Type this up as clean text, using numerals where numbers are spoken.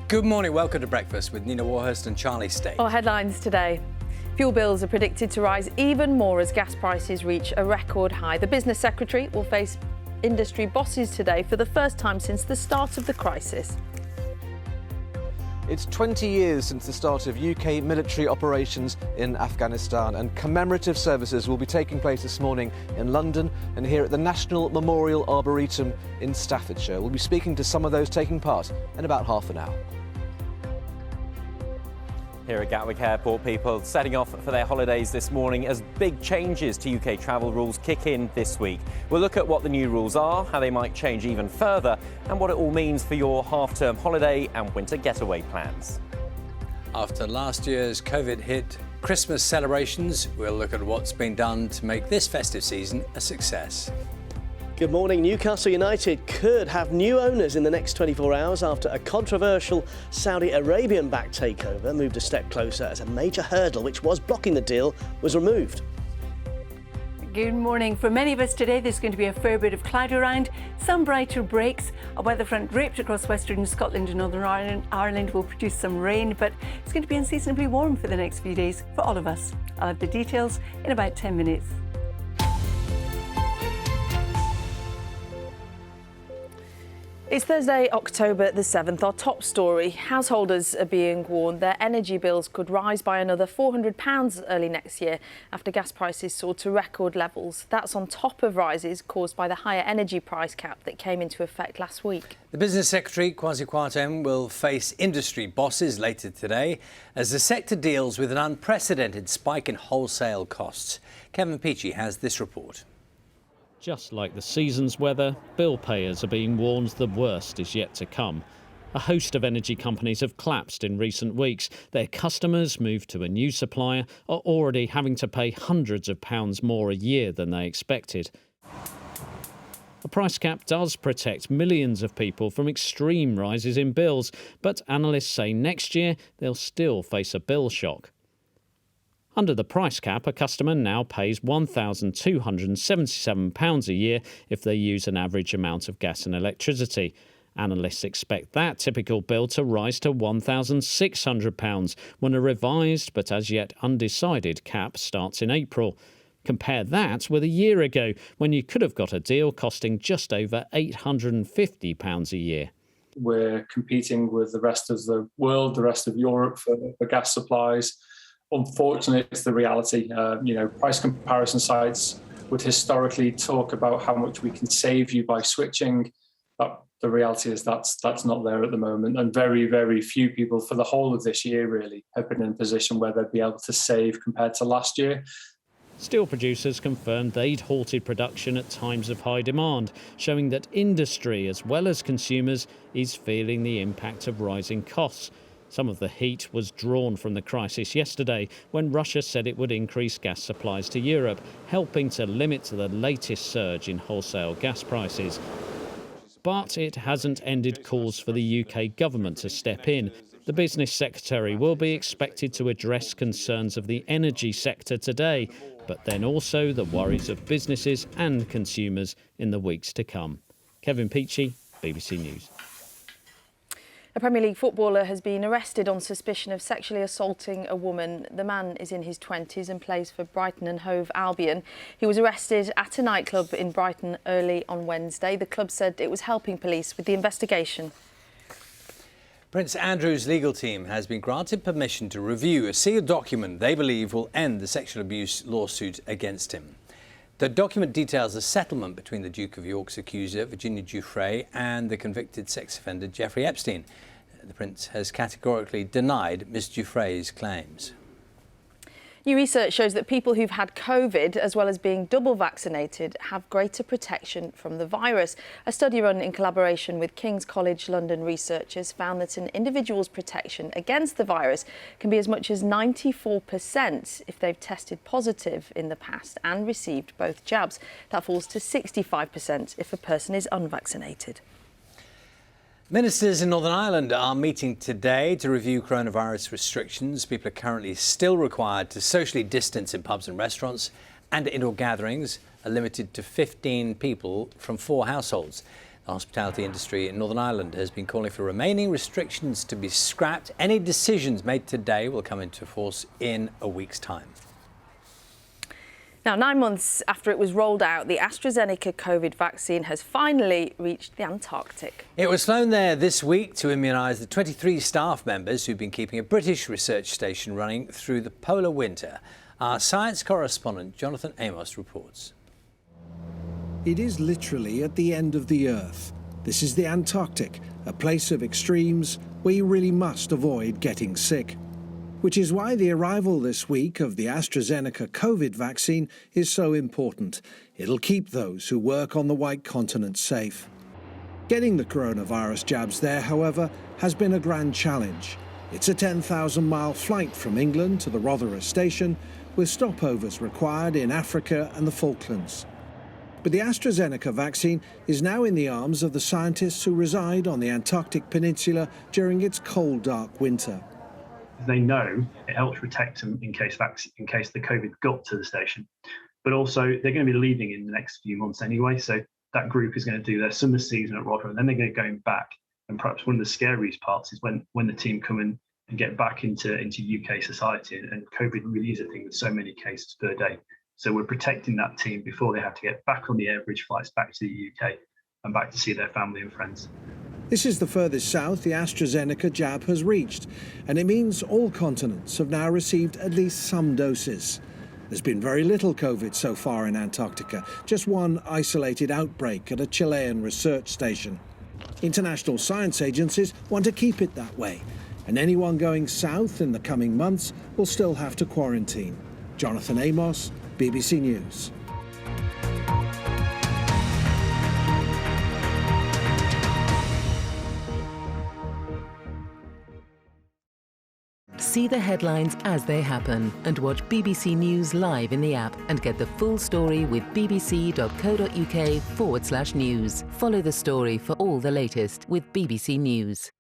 Good morning, welcome to Breakfast with Nina Warhurst and Charlie State. Our headlines today. Fuel bills are predicted to rise even more as gas prices reach a record high. The business secretary will face industry bosses today for the first time since the start of the crisis. It's 20 years since the start of UK military operations in Afghanistan, and commemorative services will be taking place this morning in London and here at the National Memorial Arboretum in Staffordshire. We'll be speaking to some of those taking part in about half an hour. Here at Gatwick Airport, people setting off for their holidays this morning as big changes to UK travel rules kick in this week. We'll look at what the new rules are, how they might change even further, and what it all means for your half-term holiday and winter getaway plans. After last year's COVID hit Christmas celebrations, we'll look at what's been done to make this festive season a success. Good morning. Newcastle United could have new owners in the next 24 hours after a controversial Saudi Arabian-backed takeover moved a step closer as a major hurdle which was blocking the deal was removed. Good morning. For many of us today, there's going to be a fair bit of cloud around, some brighter breaks. A weather front draped across western Scotland and Northern Ireland will produce some rain, but it's going to be unseasonably warm for the next few days for all of us. I'll have the details in about 10 minutes. It's Thursday, October the 7th. Our top story, householders are being warned their energy bills could rise by another £400 early next year after gas prices soared to record levels. That's on top of rises caused by the higher energy price cap that came into effect last week. The Business Secretary, Kwasi Kwarteng, will face industry bosses later today as the sector deals with an unprecedented spike in wholesale costs. Kevin Peachy has this report. Just like the season's weather, bill payers are being warned the worst is yet to come. A host of energy companies have collapsed in recent weeks. Their customers, moved to a new supplier, are already having to pay hundreds of pounds more a year than they expected. A price cap does protect millions of people from extreme rises in bills, but analysts say next year they'll still face a bill shock. Under the price cap, a customer now pays £1,277 a year if they use an average amount of gas and electricity. Analysts expect that typical bill to rise to £1,600 when a revised but as yet undecided cap starts in April. Compare that with a year ago when you could have got a deal costing just over £850 a year. We're competing with the rest of the world, the rest of Europe for gas supplies. Unfortunately, it's the reality. Price comparison sites would historically talk about how much we can save you by switching. But the reality is that's not there at the moment. And very, very few people for the whole of this year really have been in a position where they'd be able to save compared to last year. Steel producers confirmed they'd halted production at times of high demand, showing that industry as well as consumers is feeling the impact of rising costs. Some of the heat was drawn from the crisis yesterday when Russia said it would increase gas supplies to Europe, helping to limit the latest surge in wholesale gas prices. But it hasn't ended calls for the UK government to step in. The Business Secretary will be expected to address concerns of the energy sector today, but then also the worries of businesses and consumers in the weeks to come. Kevin Peachy, BBC News. A Premier League footballer has been arrested on suspicion of sexually assaulting a woman. The man is in his 20s and plays for Brighton and Hove Albion. He was arrested at a nightclub in Brighton early on Wednesday. The club said it was helping police with the investigation. Prince Andrew's legal team has been granted permission to review a sealed document they believe will end the sexual abuse lawsuit against him. The document details a settlement between the Duke of York's accuser, Virginia Giuffre, and the convicted sex offender, Jeffrey Epstein. The Prince has categorically denied Ms. Giuffre's claims. New research shows that people who've had COVID, as well as being double vaccinated, have greater protection from the virus. A study run in collaboration with King's College London researchers found that an individual's protection against the virus can be as much as 94% if they've tested positive in the past and received both jabs. That falls to 65% if a person is unvaccinated. Ministers in Northern Ireland are meeting today to review coronavirus restrictions. People are currently still required to socially distance in pubs and restaurants, and indoor gatherings are limited to 15 people from 4 households. The hospitality industry in Northern Ireland has been calling for remaining restrictions to be scrapped. Any decisions made today will come into force in a week's time. Now, 9 months after it was rolled out, the AstraZeneca COVID vaccine has finally reached the Antarctic. It was flown there this week to immunise the 23 staff members who've been keeping a British research station running through the polar winter. Our science correspondent Jonathan Amos reports. It is literally at the end of the Earth. This is the Antarctic, a place of extremes where you really must avoid getting sick. Which is why the arrival this week of the AstraZeneca COVID vaccine is so important. It'll keep those who work on the White Continent safe. Getting the coronavirus jabs there, however, has been a grand challenge. It's a 10,000-mile flight from England to the Rotherham station, with stopovers required in Africa and the Falklands. But the AstraZeneca vaccine is now in the arms of the scientists who reside on the Antarctic Peninsula during its cold, dark winter. They know it helps protect them in case the COVID got to the station. But also, they're going to be leaving in the next few months anyway, so that group is going to do their summer season at Rotherham, and then they're going to go back. And perhaps one of the scariest parts is when the team come in and get back into UK society, and COVID really is a thing with so many cases per day. So we're protecting that team before they have to get back on the air bridge flights back to the UK and back to see their family and friends. This is the furthest south the AstraZeneca jab has reached, and it means all continents have now received at least some doses. There's been very little COVID so far in Antarctica, just one isolated outbreak at a Chilean research station. International science agencies want to keep it that way, and anyone going south in the coming months will still have to quarantine. Jonathan Amos, BBC News. See the headlines as they happen and watch BBC News live in the app and get the full story with bbc.co.uk/news. Follow the story for all the latest with BBC News.